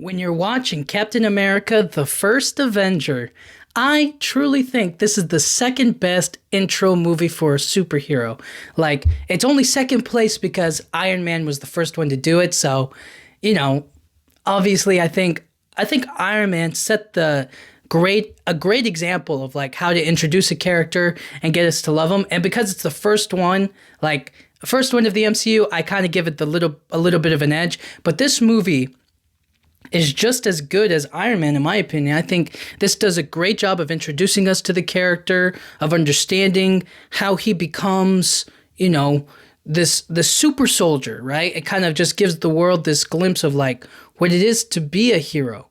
when you're watching Captain America, the first Avenger, I truly think this is the second best intro movie for a superhero. Like, it's only second place because Iron Man was the first one to do it. So, you know, obviously I think Iron Man set a great example of like how to introduce a character and get us to love him. And because it's the first one, like first one of the MCU, I kind of give it a little bit of an edge. But this movie is just as good as Iron Man, in my opinion. I think this does a great job of introducing us to the character, of understanding how he becomes, the super soldier, right? It kind of just gives the world this glimpse of like what it is to be a hero.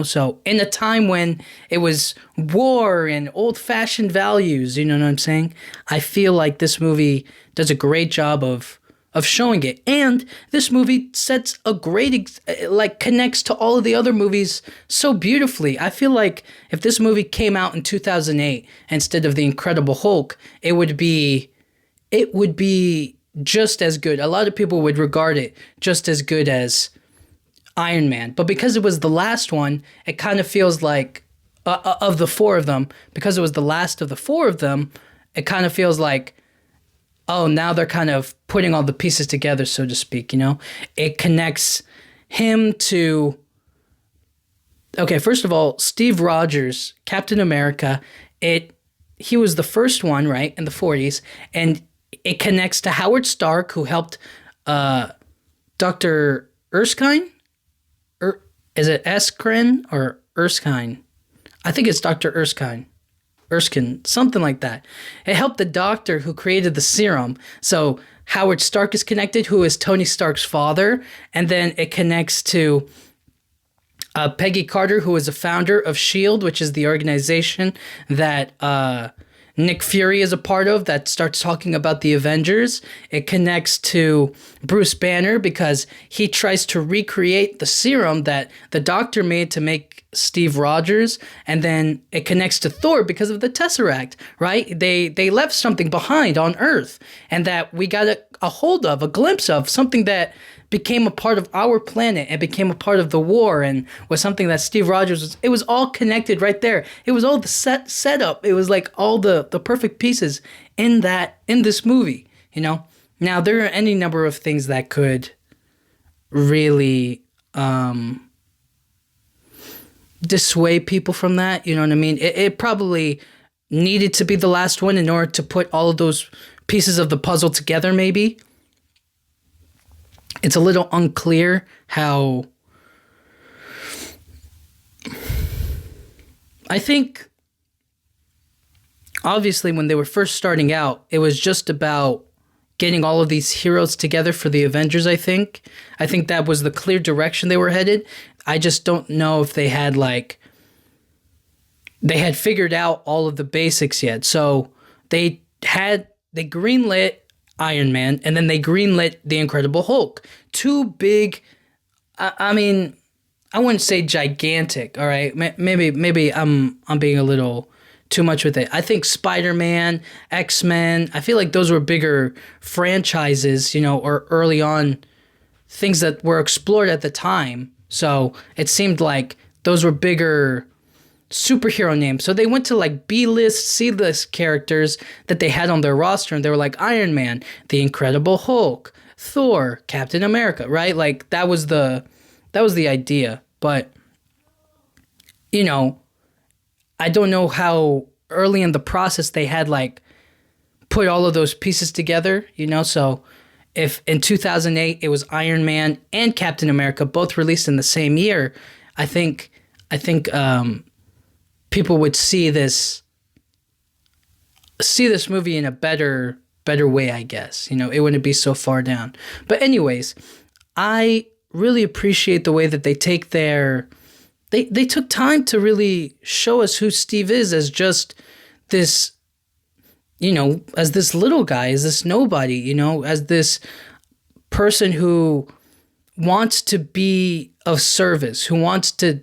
So in a time when it was war and old-fashioned values, you know what I'm saying? I feel like this movie does a great job of showing it. And this movie sets a great, connects to all of the other movies so beautifully. I feel like if this movie came out in 2008 instead of The Incredible Hulk, it would be just as good. A lot of people would regard it just as good as Iron Man. But because it was the last one, it kind of feels like, of the four of them, because it was the last of the four of them, it kind of feels like, oh, now they're kind of putting all the pieces together, so to speak, It connects him to... Okay, first of all, Steve Rogers, Captain America, he was the first one, right, in the 40s, and it connects to Howard Stark, who helped Dr. Erskine? Is it Eskrin or Erskine? I think it's Dr. Erskine. Erskine, something like that. It helped the doctor who created the serum. So Howard Stark is connected, who is Tony Stark's father. And then it connects to Peggy Carter, who is a founder of S.H.I.E.L.D., which is the organization that Nick Fury is a part of that starts talking about the Avengers. It connects to Bruce Banner because he tries to recreate the serum that the doctor made to make Steve Rogers. And then it connects to Thor because of the Tesseract, right? They left something behind on Earth, and that we got a hold of, a glimpse of, something that became a part of our planet and became a part of the war and was something that Steve Rogers was. It was all connected right there. It was all the setup. It was like all the perfect pieces in this movie, Now, there are any number of things that could really dissuade people from that, you know what I mean? It probably needed to be the last one in order to put all of those pieces of the puzzle together, maybe. It's a little unclear how... I think, obviously, when they were first starting out, it was just about getting all of these heroes together for the Avengers, I think. I think that was the clear direction they were headed. I just don't know if they had figured out all of the basics yet. So they greenlit Iron Man, and then they greenlit The Incredible Hulk. Two big, I mean, I wouldn't say gigantic, all right? Maybe I'm being a little too much with it. I think Spider-Man, X-Men, I feel like those were bigger franchises, or early on things that were explored at the time. So it seemed like those were bigger superhero names. So they went to like B-list, C-list characters that they had on their roster, and they were like Iron Man, The Incredible Hulk, Thor, Captain America, right? Like that was the idea. But I don't know how early in the process they had put all of those pieces together, So if in 2008 it was Iron Man and Captain America both released in the same year, I think people would see this movie in a better way, I guess. It wouldn't be so far down. But anyways, I really appreciate the way that they take they took time to really show us who Steve is as just this, as this little guy, as this nobody, as this person who wants to be of service, who wants to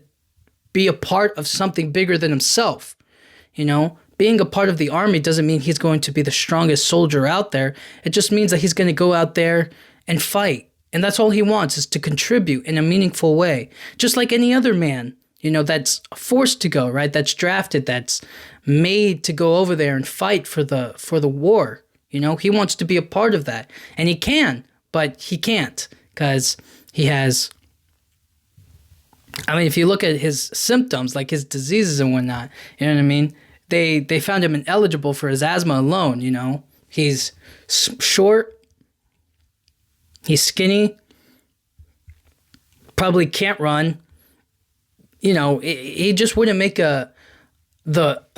be a part of something bigger than himself. Being a part of the army doesn't mean he's going to be the strongest soldier out there. It just means that he's going to go out there and fight, And that's all he wants, is to contribute in a meaningful way, just like any other man, that's forced to go, right? That's drafted, that's made to go over there and fight for the war. He wants to be a part of that. And he can, but he can't, because he has, I mean, if you look at his symptoms, like his diseases and whatnot, you know what I mean? They found him ineligible for his asthma alone, He's short, he's skinny, probably can't run. He just wouldn't make a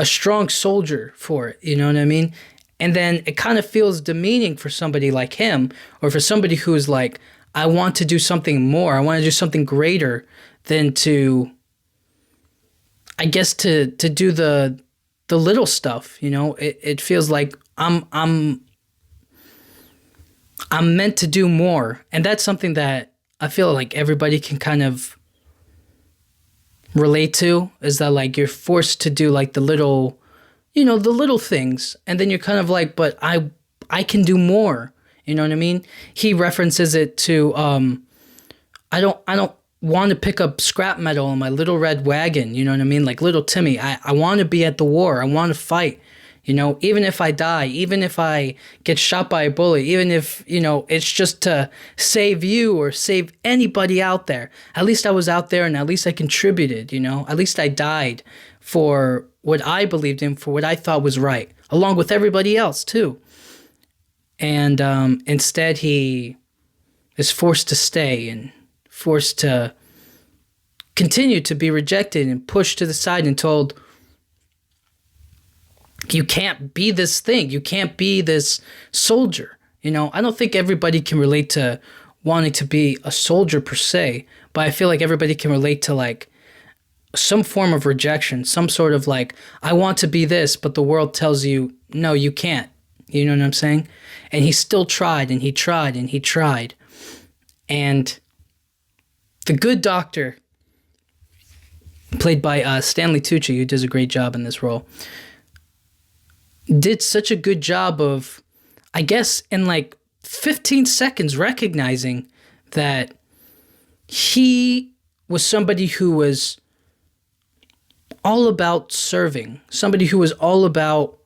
strong soldier for it, you know what I mean? And then it kind of feels demeaning for somebody like him, or for somebody who's like, I want to do something more. I want to do something greater than to, I guess, to do the little stuff. It feels like I'm meant to do more, and that's something that I feel like everybody can kind of relate to. Is that like you're forced to do like the little things, and then you're kind of like, but I can do more. You know what I mean? He references it to I don't want to pick up scrap metal in my little red wagon. You know what I mean? Like little Timmy. I want to be at the war. I want to fight. Even if I die, even if I get shot by a bullet, even if, it's just to save you or save anybody out there. At least I was out there, and at least I contributed, At least I died for what I believed in, for what I thought was right, along with everybody else too. And instead he is forced to stay and forced to continue to be rejected and pushed to the side and told, you can't be this thing. You can't be this soldier. I don't think everybody can relate to wanting to be a soldier per se, but I feel like everybody can relate to like some form of rejection, some sort of like, I want to be this, but the world tells you, no, you can't. You know what I'm saying? And he still tried, and he tried, and he tried. And the good doctor, played by Stanley Tucci, who does a great job in this role, did such a good job of, I guess, in like 15 seconds recognizing that he was somebody who was all about serving, somebody who was all about,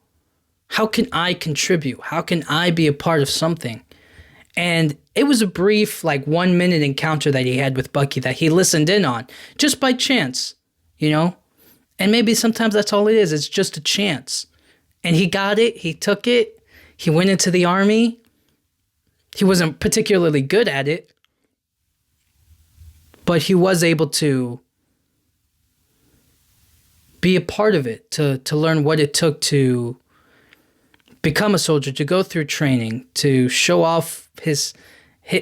how can I contribute? How can I be a part of something? And it was a brief, like 1 minute encounter that he had with Bucky that he listened in on, just by chance, And maybe sometimes that's all it is. It's just a chance. And he got it. He took it. He went into the army. He wasn't particularly good at it, but he was able to be a part of it, to learn what it took to become a soldier, to go through training, to show off his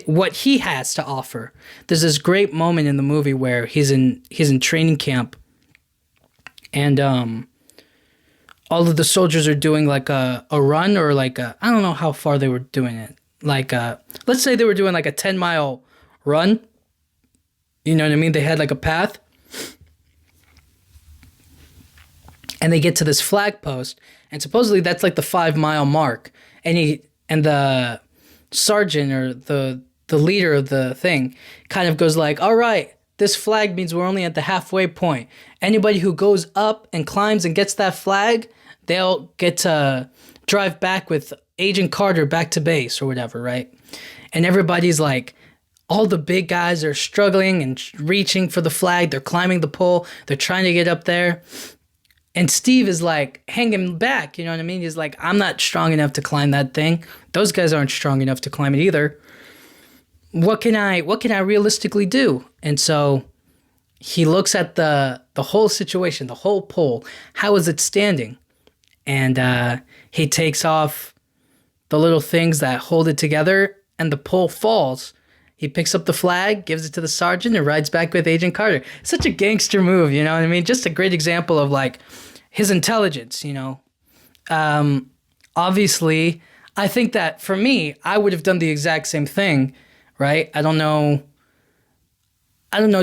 what he has to offer. There's this great moment in the movie where he's in training camp, and all of the soldiers are doing like a run, or like I don't know how far they were doing it. Like let's say they were doing like a 10-mile run. You know what I mean? They had like a path. And they get to this flag post, and supposedly that's like the 5-mile mark. And the sergeant, or the leader of the thing, kind of goes like, all right, this flag means we're only at the halfway point. Anybody who goes up and climbs and gets that flag, they'll get to drive back with Agent Carter back to base or whatever, right? And everybody's like, all the big guys are struggling and reaching for the flag. They're climbing the pole. They're trying to get up there. And Steve is like hanging back, you know what I mean? He's like, I'm not strong enough to climb that thing. Those guys aren't strong enough to climb it either. What can I realistically do? And so he looks at the whole situation, the whole pole. How is it standing? And he takes off the little things that hold it together, and the pole falls. He picks up the flag, gives it to the sergeant, and rides back with Agent Carter. Such a gangster move, you know what I mean? Just a great example of like his intelligence, Obviously, I think that for me, I would have done the exact same thing, right? I don't know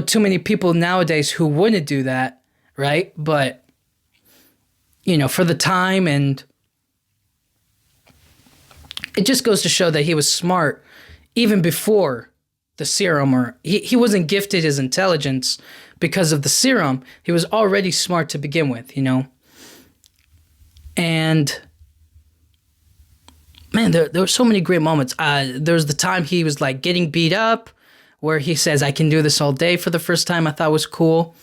too many people nowadays who wouldn't do that, right? But, for the time, and it just goes to show that he was smart even before the serum, or he wasn't gifted his intelligence because of the serum. He was already smart to begin with, you know? And man, there were so many great moments. There was the time he was like getting beat up, where he says, "I can do this all day" for the first time. I thought was cool.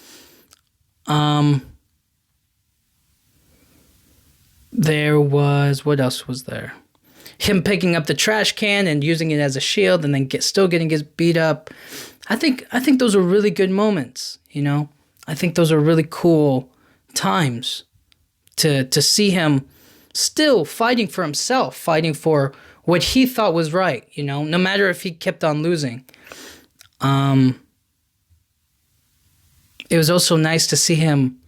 There was, what else was there? Him picking up the trash can and using it as a shield, and then still getting his beat up. I think those are really good moments. You know, I think those are really cool times to see him still fighting for himself, fighting for what he thought was right. You know, no matter if he kept on losing. It was also nice to see him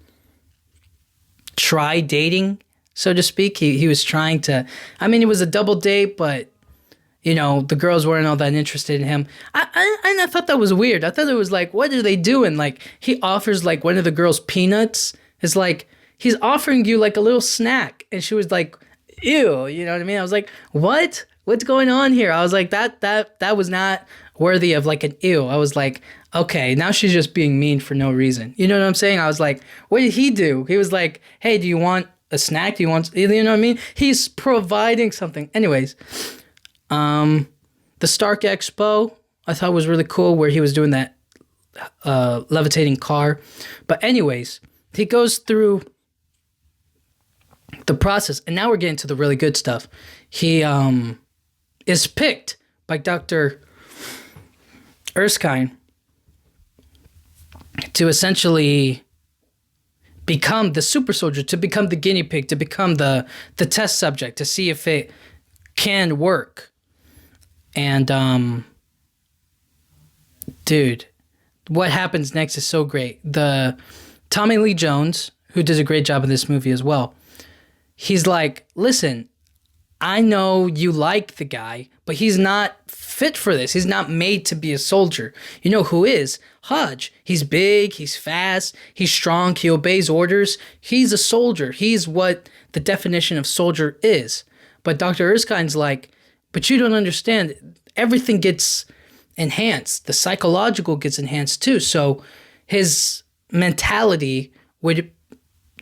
try dating, so to speak. He was trying to, I mean, it was a double date, but, you know, the girls weren't all that interested in him. I thought that was weird. I thought it was like, what are they doing? Like, he offers, like, one of the girls peanuts. It's like, he's offering you, like, a little snack. And she was like, ew, you know what I mean? I was like, what? What's going on here? I was like, that was not worthy of, like, an ew. I was like, okay, now she's just being mean for no reason. You know what I'm saying? I was like, what did he do? He was like, hey, do you want a snack? Do you want, you know what I mean? He's providing something. Anyways, the Stark Expo, I thought was really cool, where he was doing that levitating car. But anyways, he goes through the process, and now we're getting to the really good stuff. He is picked by Dr. Erskine to essentially become the super soldier, to become the guinea pig, to become the test subject, to see if it can work. And dude, what happens next is so great. The Tommy Lee Jones, who does a great job in this movie as well, he's like, listen, I know you like the guy, but he's not fit for this. He's not made to be a soldier. You know who is? Hodge. He's big, he's fast, he's strong, he obeys orders. He's a soldier. He's what the definition of soldier is. But Dr. Erskine's like, but you don't understand. Everything gets enhanced. The psychological gets enhanced too. So his mentality would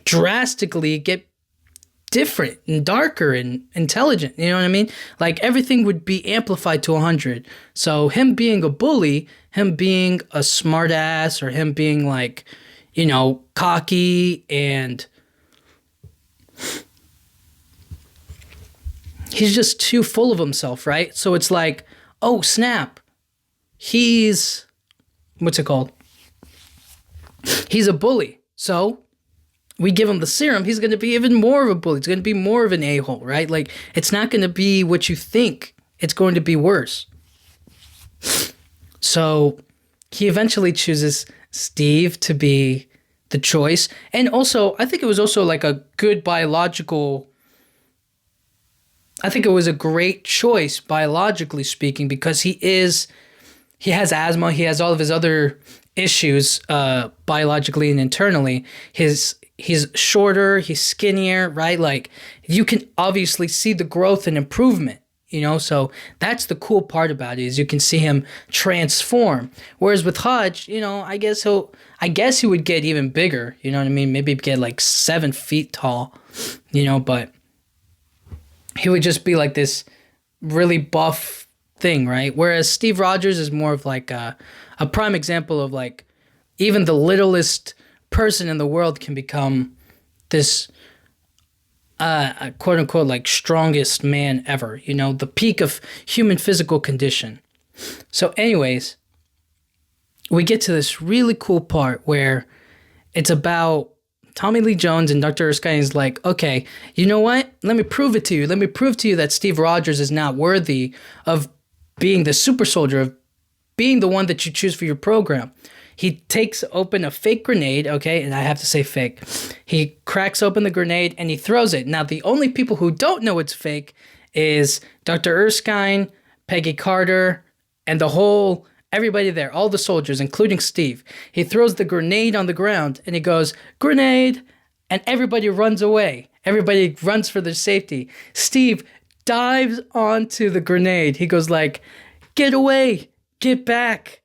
drastically get different and darker and intelligent. You know what I mean? Like, everything would be amplified to 100. So him being a bully, him being a smartass, or him being like, you know, cocky, and he's just too full of himself, right? So it's like, oh snap, he's, what's it called? He's a bully. So we give him the serum, he's going to be even more of a bully. It's going to be more of an a-hole, right? Like, it's not going to be what you think. It's going to be worse. So he eventually chooses Steve to be the choice. And also, I think it was also like a good biological, I think it was a great choice biologically speaking, because he has asthma, he has all of his other issues biologically and internally. He's shorter, he's skinnier, right? Like, you can obviously see the growth and improvement, you know? So that's the cool part about it, is you can see him transform. Whereas with Hodge, you know, I guess he would get even bigger, you know what I mean? Maybe get like 7 feet tall, you know, but he would just be like this really buff thing, right? Whereas Steve Rogers is more of like a prime example of like, even the littlest person in the world can become this quote unquote like strongest man ever, you know, the peak of human physical condition. So anyways, we get to this really cool part where it's about Tommy Lee Jones, and Dr. Erskine is like, okay, you know what? Let me prove it to you. Let me prove to you that Steve Rogers is not worthy of being the super soldier, of being the one that you choose for your program. He takes open a fake grenade, okay, and I have to say fake. He cracks open the grenade and he throws it. Now, the only people who don't know it's fake is Dr. Erskine, Peggy Carter, and everybody there, all the soldiers, including Steve. He throws the grenade on the ground and he goes, "Grenade!" and everybody runs away. Everybody runs for their safety. Steve dives onto the grenade. He goes like, "Get away! get back.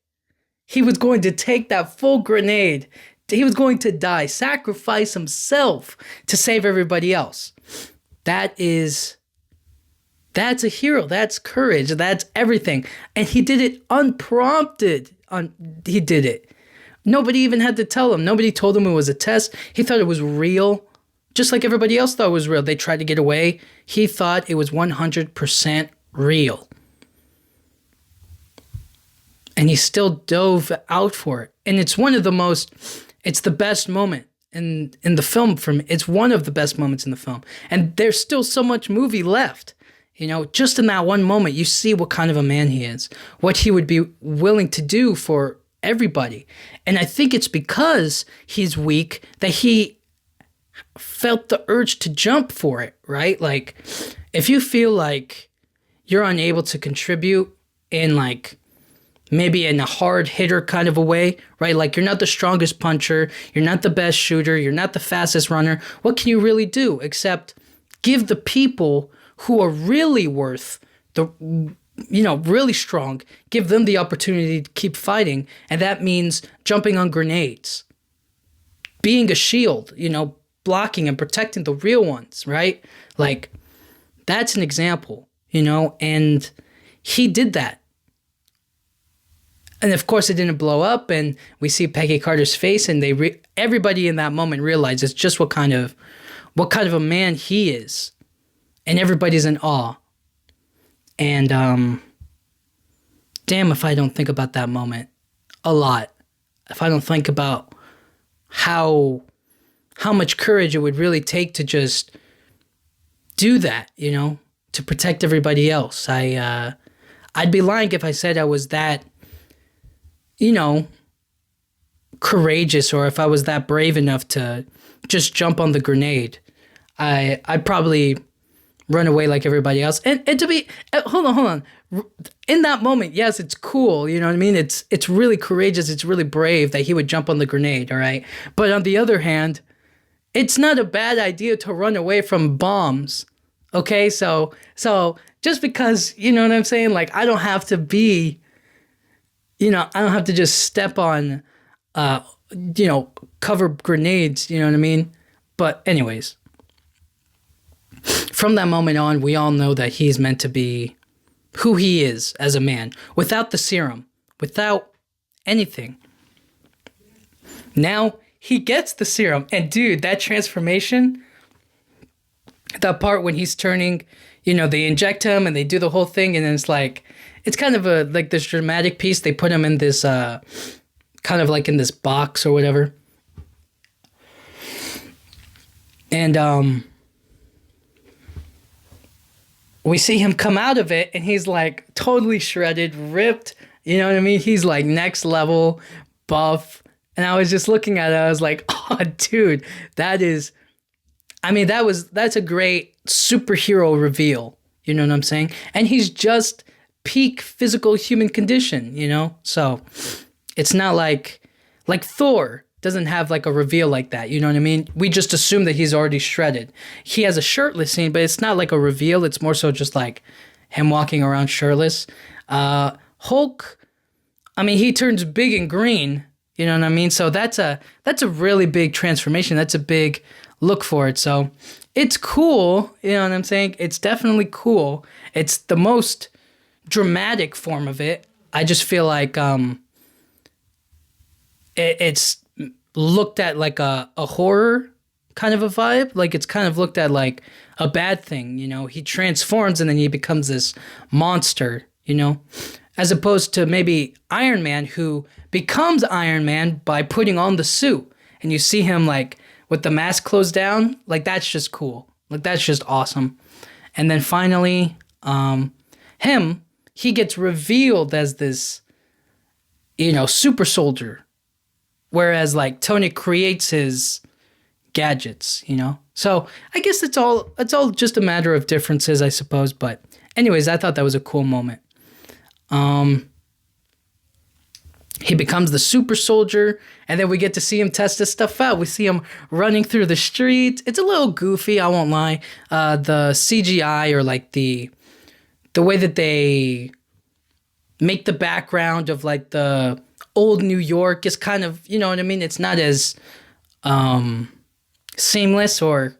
He was going to take that full grenade. He was going to die, sacrifice himself to save everybody else. That's a hero. That's courage. That's everything. And he did it unprompted. He did it. Nobody even had to tell him. Nobody told him it was a test. He thought it was real, just like everybody else thought it was real. They tried to get away. He thought it was 100% real. And he still dove out for it. And it's the best moment in the film for me. It's one of the best moments in the film. And there's still so much movie left. You know, just in that one moment, you see what kind of a man he is, what he would be willing to do for everybody. And I think it's because he's weak that he felt the urge to jump for it, right? Like, if you feel like you're unable to contribute in like maybe in a hard hitter kind of a way, right? Like, you're not the strongest puncher, you're not the best shooter, you're not the fastest runner. What can you really do except give the people who are really worth really strong, give them the opportunity to keep fighting. And that means jumping on grenades, being a shield, blocking and protecting the real ones, right? Like, that's an example, and he did that. And of course it didn't blow up, and we see Peggy Carter's face, and everybody in that moment realizes just what kind of a man he is. And everybody's in awe. And damn if I don't think about that moment a lot. If I don't think about how much courage it would really take to just do that, to protect everybody else. I'd be lying if I said I was that, courageous, or if I was that brave enough to just jump on the grenade. I'd probably run away like everybody else. And to be, hold on. In that moment, yes, it's cool. You know what I mean? It's really courageous. It's really brave that he would jump on the grenade. All right. But on the other hand, it's not a bad idea to run away from bombs. Okay. So just because, you know what I'm saying? Like, I don't have to be, I don't have to just step on, cover grenades. You know what I mean? But anyways, from that moment on, we all know that he's meant to be who he is as a man, without the serum, without anything. Now he gets the serum, and dude, that transformation, that part when he's turning, they inject him and they do the whole thing, and then it's kind of like this dramatic piece. They put him in this kind of like in this box or whatever, and we see him come out of it, and he's like totally shredded, ripped. You know what I mean? He's like next level buff. And I was just looking at it. I was like, oh, dude, that's a great superhero reveal. You know what I'm saying? And he's just peak physical human condition, So it's not like Thor doesn't have like a reveal like that. You know what I mean? We just assume that he's already shredded. He has a shirtless scene, but it's not like a reveal. It's more so just like him walking around shirtless. Hulk, he turns big and green. You know what I mean? So that's a really big transformation. That's a big look for it. So it's cool. You know what I'm saying? It's definitely cool. It's the most dramatic form of it. I just feel like it's looked at like a horror kind of a vibe. Like, it's kind of looked at like a bad thing, he transforms and then he becomes this monster, as opposed to maybe Iron Man, who becomes Iron Man by putting on the suit, and you see him like with the mask closed down. Like, that's just cool. Like, that's just awesome. And then finally, he gets revealed as this, super soldier. Whereas like Tony creates his gadgets, So I guess it's all just a matter of differences, I suppose. But anyways, I thought that was a cool moment. He becomes the super soldier, and then we get to see him test this stuff out. We see him running through the streets. It's a little goofy, I won't lie. The CGI, or like the way that they make the background of like the old New York is kind of, you know what I mean? It's not as seamless, or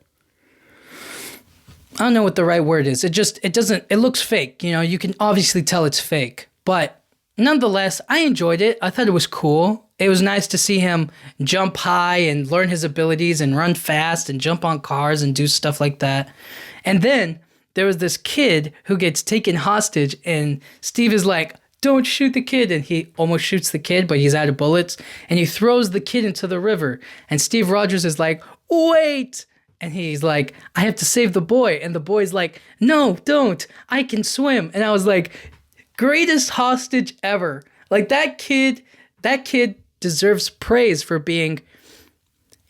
I don't know what the right word is. It doesn't, it looks fake. You know, you can obviously tell it's fake, but nonetheless, I enjoyed it. I thought it was cool. It was nice to see him jump high and learn his abilities and run fast and jump on cars and do stuff like that. And then there was this kid who gets taken hostage, and Steve is like, don't shoot the kid. And he almost shoots the kid, but he's out of bullets. And he throws the kid into the river. And Steve Rogers is like, wait. And he's like, I have to save the boy. And the boy's like, no, don't. I can swim. And I was like, greatest hostage ever. Like that kid deserves praise for being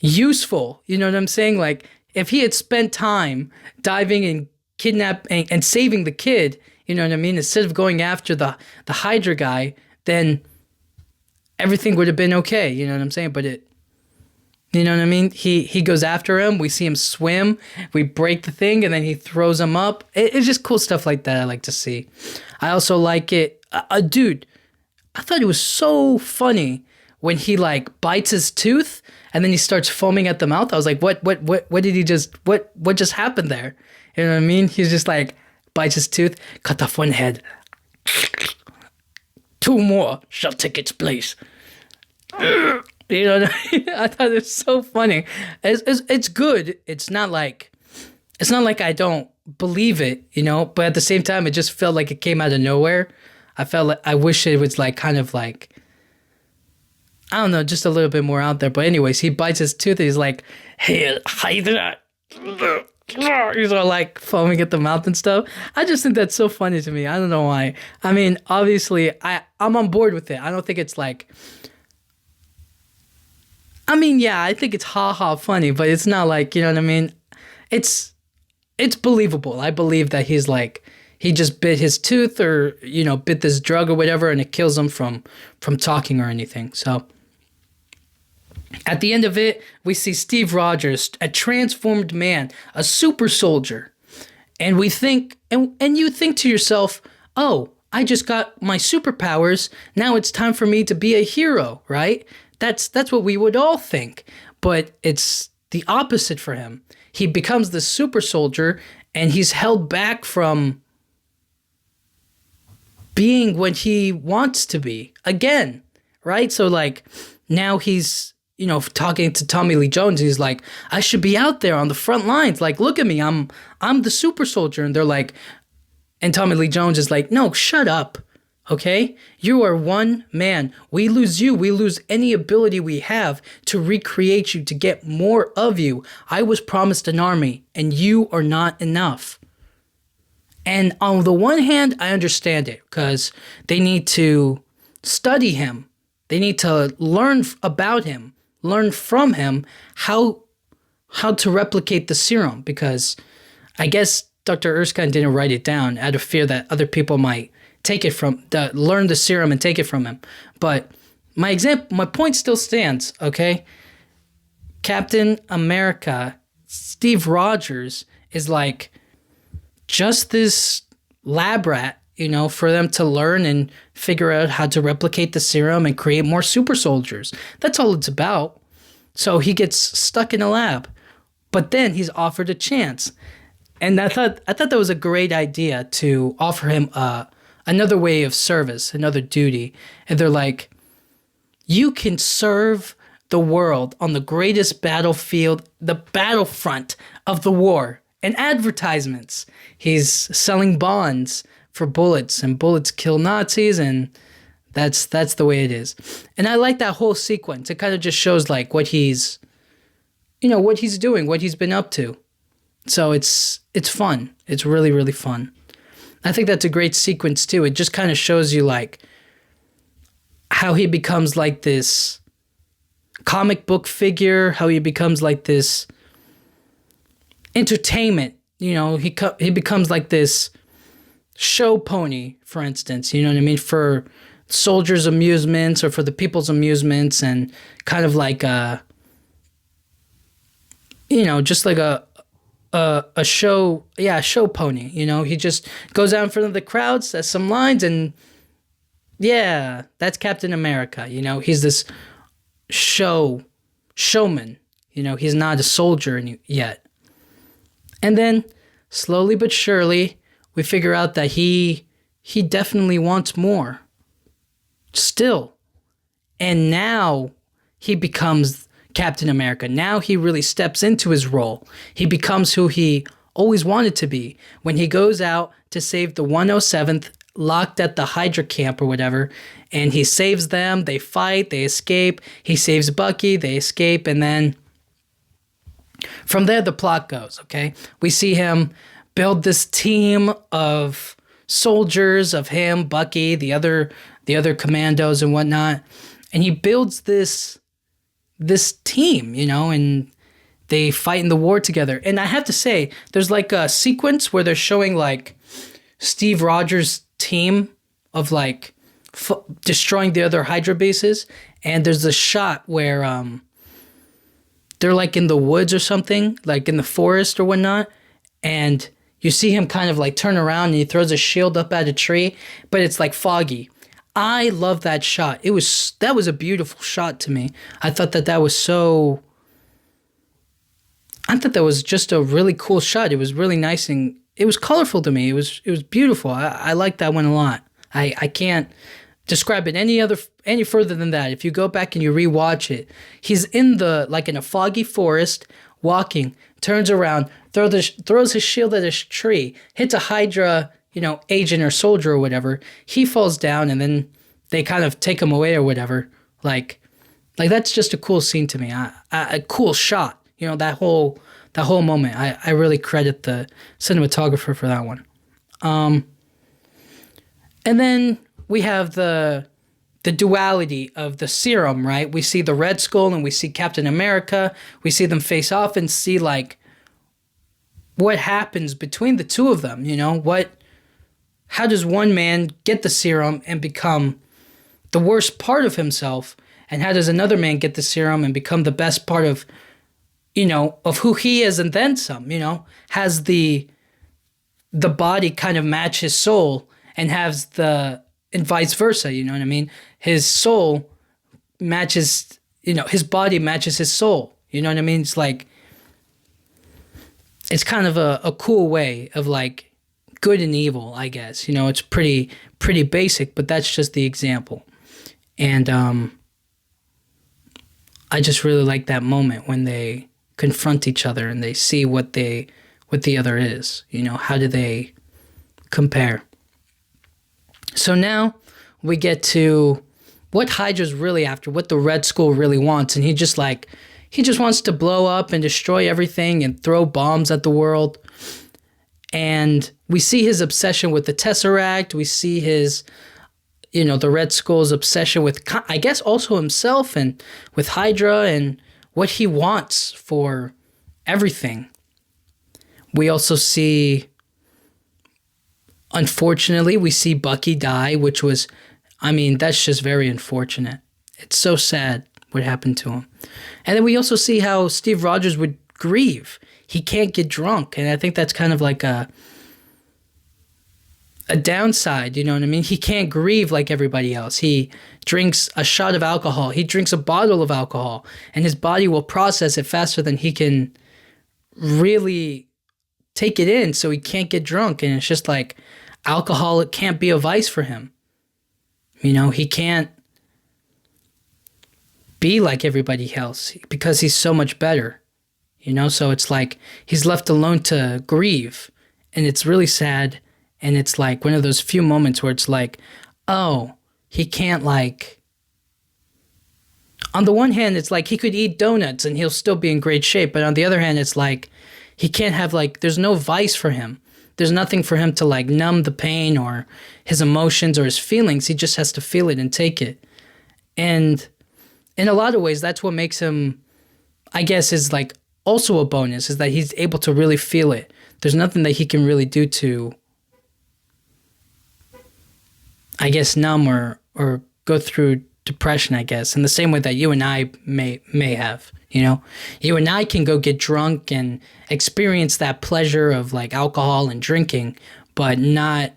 useful. You know what I'm saying? Like if he had spent time diving and kidnapping and saving the kid, you know what I mean? Instead of going after the Hydra guy, then everything would have been okay. You know what I'm saying? But you know what I mean? He goes after him. We see him swim. We break the thing, and then he throws him up. It's just cool stuff like that I like to see. I also like it. Dude, I thought it was so funny when he like bites his tooth and then he starts foaming at the mouth. I was like, what did he just, what just happened there? You know what I mean? He's just like, bites his tooth, cut off one head. 2 more shall take its place. You know what I mean? I thought it was so funny. It's good. It's not like I don't believe it, you know, but at the same time, it just felt like it came out of nowhere. I felt like, I wish it was like kind of like, I don't know, just a little bit more out there. But anyways, he bites his tooth and he's like, hey, Hydra. He's all like foaming at the mouth and stuff. I just think that's so funny to me. I don't know why. I mean, obviously, I'm on board with it. I don't think it's like, I mean, yeah, I think it's ha funny, but it's not like, you know what I mean? It's believable. I believe that he's like, he just bit his tooth or, you know, bit this drug or whatever, and it kills him from talking or anything. So at the end of it, we see Steve Rogers, a transformed man, a super soldier. And we think, and you think to yourself, oh, I just got my superpowers. Now it's time for me to be a hero, right? That's what we would all think. But it's the opposite for him. He becomes the super soldier, and he's held back from being what he wants to be again, right? So like now he's, you know, talking to Tommy Lee Jones. He's like, I should be out there on the front lines. Like, look at me. I'm the super soldier. And they're like, and Tommy Lee Jones is like, no, shut up. Okay? You are one man. We lose you. We lose any ability we have to recreate you, to get more of you. I was promised an army, and you are not enough. And on the one hand, I understand it, because they need to study him. They need to learn about him, learn from him how to replicate the serum, because I guess Dr. Erskine didn't write it down out of fear that other people might take it learn the serum and take it from him. But my point still stands, okay? Captain America, Steve Rogers, is like just this lab rat, you know, for them to learn and figure out how to replicate the serum and create more super soldiers. That's all it's about. So he gets stuck in a lab, but then he's offered a chance. And I thought that was a great idea to offer him another way of service, another duty. And they're like, you can serve the world on the greatest battlefield, the battlefront of the war, and advertisements. He's selling bonds for bullets, and bullets kill Nazis, and that's the way it is. And I like that whole sequence. It kind of just shows like what he's, you know, what he's doing, what he's been up to. So it's fun. It's really, really fun. I think that's a great sequence too. It just kind of shows you like how he becomes like this comic book figure, how he becomes like this entertainment. You know, he becomes like this show pony, for instance, you know what I mean, for soldiers' amusements or for the people's amusements, and kind of like you know, just like a show pony. You know, he just goes out in front of the crowd, says some lines, and Yeah, that's Captain America. He's this showman. He's not a soldier yet. And then slowly but surely, we figure out that he definitely wants more. Still. And now he becomes Captain America. Now he really steps into his role. He becomes who he always wanted to be. When he goes out to save the 107th locked at the Hydra camp or whatever, and he saves them, they fight, they escape. He saves Bucky, they escape, and then from there the plot goes, okay? We see him build this team of soldiers, of him, Bucky, the other commandos and whatnot. And he builds this team, and they fight in the war together. And I have to say, there's like a sequence where they're showing like Steve Rogers' team of like destroying the other Hydra bases. And there's a shot where they're like in the woods or something, like in the forest or whatnot. And you see him kind of like turn around and he throws a shield up at a tree, but it's like foggy. I love that shot. That was a beautiful shot to me. I thought that was just a really cool shot. It was really nice and it was colorful to me. It was beautiful. I like that one a lot. I can't describe it any further than that. If you go back and you rewatch it, he's in a foggy forest, walking, turns around, throws his shield at a tree, hits a Hydra, agent or soldier or whatever. He falls down and then they kind of take him away or whatever. Like that's just a cool scene to me. A cool shot. That whole moment. I really credit the cinematographer for that one. And then we have the duality of the serum, right? We see the Red Skull and we see Captain America. We see them face off and see like what happens between the two of them. How does one man get the serum and become the worst part of himself? And how does another man get the serum and become the best part of who he is and then some, has the body kind of match his soul and and vice versa, you know what I mean? His soul matches, his body matches his soul, you know what I mean? It's like, it's kind of a cool way of like good and evil, I guess. It's pretty basic, but that's just the example. And I just really like that moment when they confront each other and they see what the other is. How do they compare? So now we get to what Hydra's really after, what the Red Skull really wants, and he just wants to blow up and destroy everything and throw bombs at the world. And we see his obsession with the Tesseract. We see his, the Red Skull's obsession with, I guess, also himself and with Hydra and what he wants for everything. We also see, unfortunately, we see Bucky die, which was, that's just very unfortunate. It's so sad what happened to him. And then we also see how Steve Rogers would grieve. He can't get drunk. And I think that's kind of like a downside, you know what I mean? He can't grieve like everybody else. He drinks a shot of alcohol. He drinks a bottle of alcohol. And his body will process it faster than he can really take it in, so he can't get drunk. And it's just like alcohol, it can't be a vice for him. He can't be like everybody else because he's so much better. So it's like he's left alone to grieve. And it's really sad. And it's like one of those few moments where it's like, oh, he can't like... On the one hand, it's like he could eat donuts and he'll still be in great shape. But on the other hand, it's like he can't have like... There's no vice for him. There's nothing for him to like numb the pain or his emotions or his feelings. He just has to feel it and take it. And in a lot of ways, that's what makes him, I guess, is like also a bonus, is that he's able to really feel it. There's nothing that he can really do to, I guess, numb or go through depression, I guess, in the same way that you and I may have, You and I can go get drunk and experience that pleasure of like alcohol and drinking, but not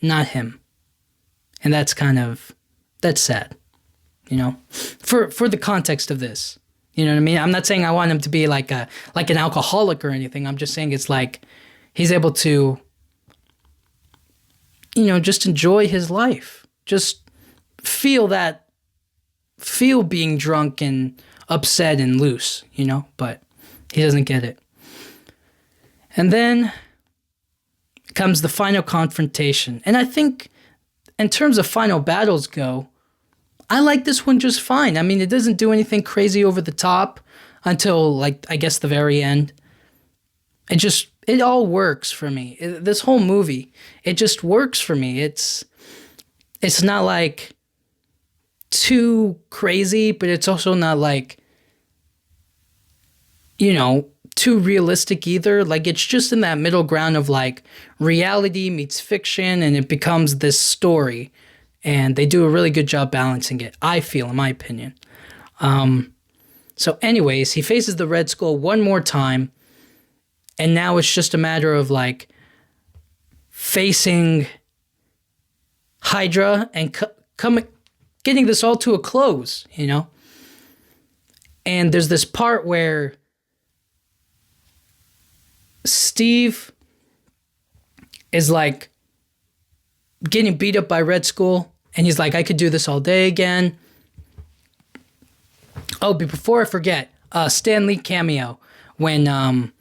him. And that's sad, you know, for the context of this. You know what I mean? I'm not saying I want him to be like an alcoholic or anything. I'm just saying it's like he's able to, you know, just enjoy his life. Just feel being drunk and upset and loose, you know, but he doesn't get it. And then comes the final confrontation. And I think in terms of final battles go, I like this one just fine. I mean, it doesn't do anything crazy over the top until, like, I guess the very end. It all works for me. This whole movie, it just works for me. It's not like too crazy, but it's also not like, you know, too realistic either. Like, it's just in that middle ground of like reality meets fiction, and it becomes this story. And they do a really good job balancing it, I feel, in my opinion. So anyways, he faces the Red Skull one more time. And now it's just a matter of like facing Hydra and getting this all to a close, you know? And there's this part where Steve is like getting beat up by Red Skull, and he's like, I could do this all day again. Oh, but before I forget, Stan Lee cameo when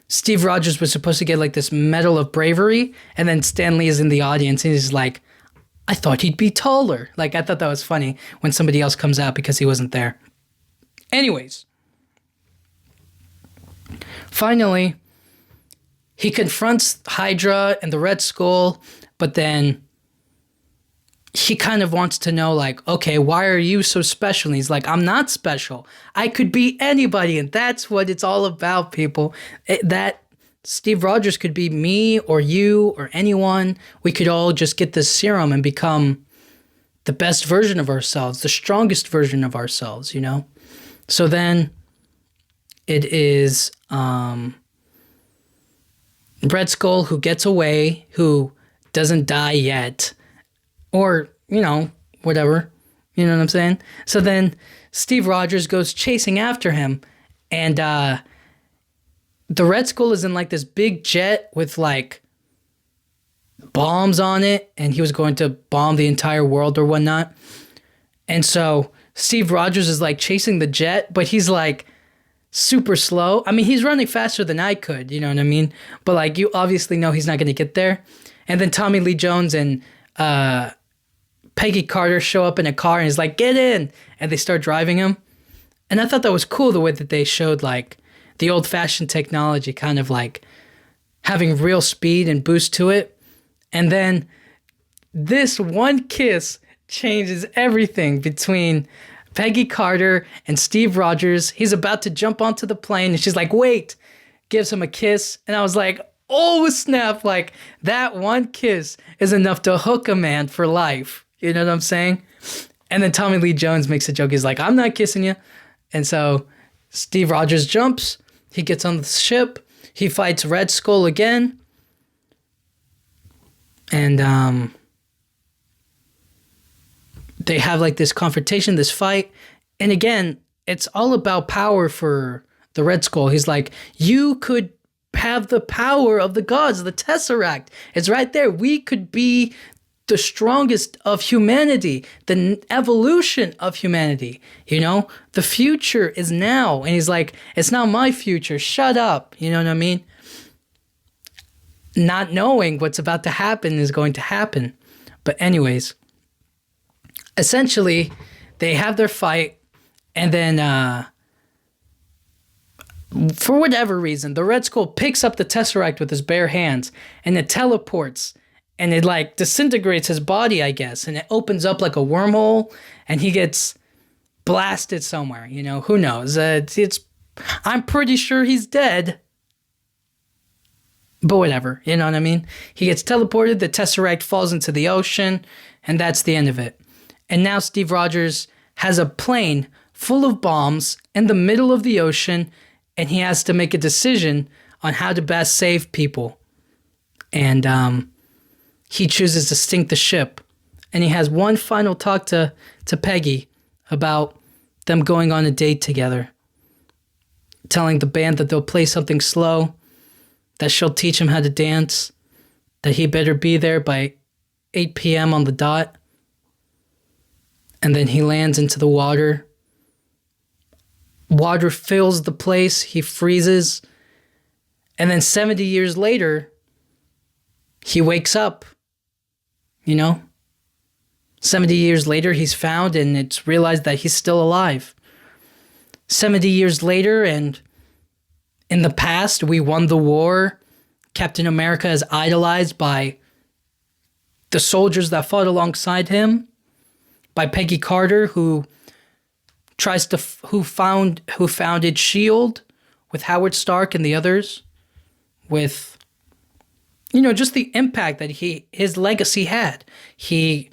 Steve Rogers was supposed to get like this Medal of Bravery, and then Stan Lee is in the audience and he's like, I thought he'd be taller. Like, I thought that was funny when somebody else comes out because he wasn't there. Anyways, finally, he confronts Hydra and the Red Skull, but then he kind of wants to know, like, okay, why are you so special? And he's like, I'm not special. I could be anybody, and that's what it's all about, people. That Steve Rogers could be me or you or anyone. We could all just get this serum and become the best version of ourselves, the strongest version of ourselves, you know? So then it is Red Skull who gets away, who doesn't die yet. Or, you know, whatever. You know what I'm saying? So then Steve Rogers goes chasing after him. And the Red Skull is in like this big jet with like bombs on it. And he was going to bomb the entire world or whatnot. And so Steve Rogers is like chasing the jet, but he's like super slow. I mean, he's running faster than I could, you know what I mean? But like, you obviously know he's not going to get there. And then Tommy Lee Jones and Peggy Carter show up in a car and he's like, get in. And they start driving him. And I thought that was cool, the way that they showed like the old fashioned technology kind of like having real speed and boost to it. And then this one kiss changes everything between Peggy Carter and Steve Rogers. He's about to jump onto the plane and she's like, wait, gives him a kiss. And I was like, oh snap, like that one kiss is enough to hook a man for life. You know what I'm saying? And then Tommy Lee Jones makes a joke. He's like, I'm not kissing you. And so Steve Rogers jumps. He gets on the ship. He fights Red Skull again. And they have like this confrontation, this fight. And again, it's all about power for the Red Skull. He's like, you could have the power of the gods, the Tesseract. It's right there. We could be the strongest of humanity, the evolution of humanity, you know? The future is now. And he's like, it's not my future. Shut up. You know what I mean? Not knowing what's about to happen is going to happen. But anyways, essentially, they have their fight, and then for whatever reason, the Red Skull picks up the Tesseract with his bare hands, and it teleports, and it like disintegrates his body, I guess, and it opens up like a wormhole, and he gets blasted somewhere. You know, who knows? I'm pretty sure he's dead. But whatever, you know what I mean? He gets teleported, the Tesseract falls into the ocean, and that's the end of it. And now Steve Rogers has a plane full of bombs in the middle of the ocean, and he has to make a decision on how to best save people. And he chooses to sink the ship and he has one final talk to Peggy about them going on a date together, telling the band that they'll play something slow, that she'll teach him how to dance, that he better be there by 8 p.m. on the dot. And then he lands into the water. Water fills the place. He freezes. And then 70 years later, he wakes up. 70 years later, he's found, and it's realized that he's still alive. 70 years later, and in the past, we won the war. Captain America is idolized by the soldiers that fought alongside him, by Peggy Carter, who founded SHIELD with Howard Stark and the others, with just the impact that his legacy had. He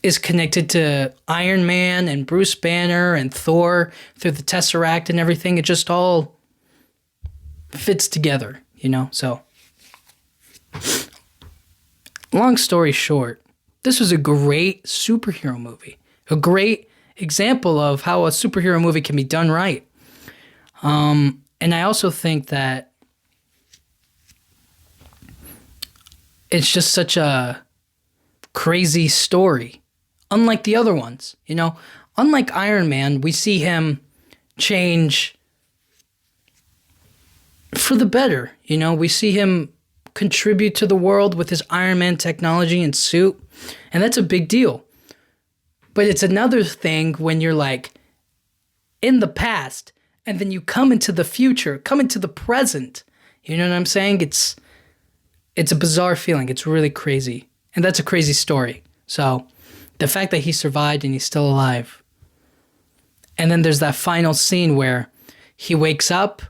is connected to Iron Man and Bruce Banner and Thor through the Tesseract and everything. It just all fits together, So, long story short, this was a great superhero movie. A great example of how a superhero movie can be done right. And I also think that it's just such a crazy story. Unlike the other ones, unlike Iron Man, we see him change for the better. We see him contribute to the world with his Iron Man technology and suit, and that's a big deal. But it's another thing when you're like in the past and then you come into the future, come into the present. You know what I'm saying? It's a bizarre feeling. It's really crazy. And that's a crazy story. So the fact that he survived and he's still alive. And then there's that final scene where he wakes up,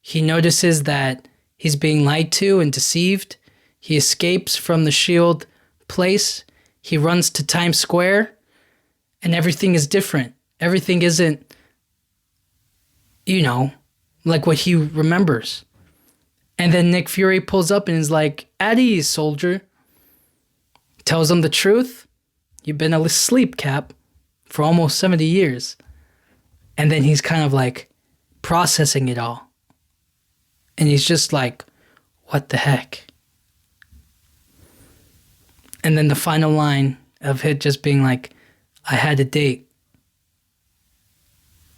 he notices that he's being lied to and deceived. He escapes from the SHIELD place. He runs to Times Square, and everything is different. Everything isn't, like what he remembers. And then Nick Fury pulls up and is like, "At ease, soldier." Tells him the truth. "You've been asleep, Cap, for almost 70 years. And then he's kind of like processing it all. And he's just like, what the heck? And then the final line of it just being like, "I had a date."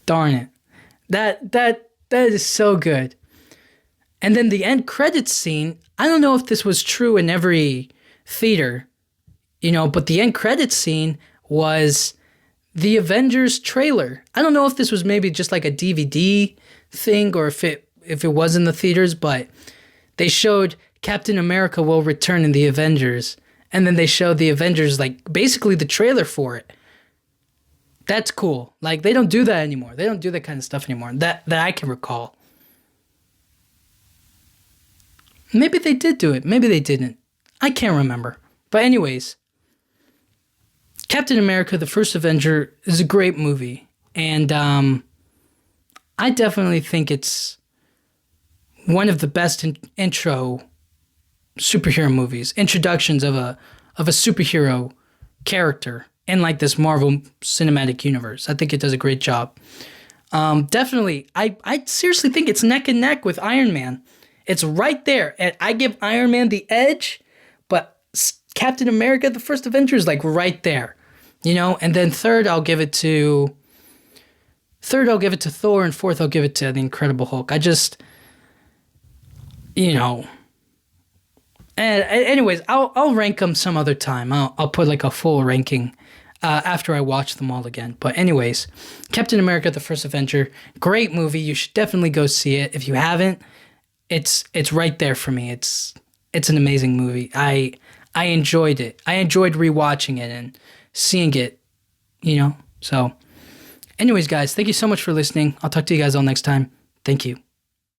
Darn it. That is so good. And then the end credits scene, I don't know if this was true in every theater, but the end credits scene was the Avengers trailer. I don't know if this was maybe just like a DVD thing or if it was in the theaters, but they showed Captain America will return in the Avengers, and then they showed the Avengers, like basically the trailer for it. That's cool. Like, they don't do that anymore. They don't do that kind of stuff anymore that I can recall. Maybe they did do it. Maybe they didn't. I can't remember. But anyways, Captain America, the First Avenger is a great movie. And I definitely think it's one of the best intro superhero movies. Introductions of a superhero character in like this Marvel Cinematic Universe. I think it does a great job. Definitely, I seriously think it's neck and neck with Iron Man. It's right there. And I give Iron Man the edge, but Captain America, the First Avenger, is like right there. And then third I'll give it to Thor, and fourth I'll give it to the Incredible Hulk. I just, And anyways, I'll rank them some other time. I'll put like a full ranking after I watch them all again. But anyways, Captain America: The First Avenger, great movie. You should definitely go see it. If you haven't, it's right there for me. It's an amazing movie. I enjoyed it. I enjoyed rewatching it and seeing it. So, anyways, guys, thank you so much for listening. I'll talk to you guys all next time. Thank you.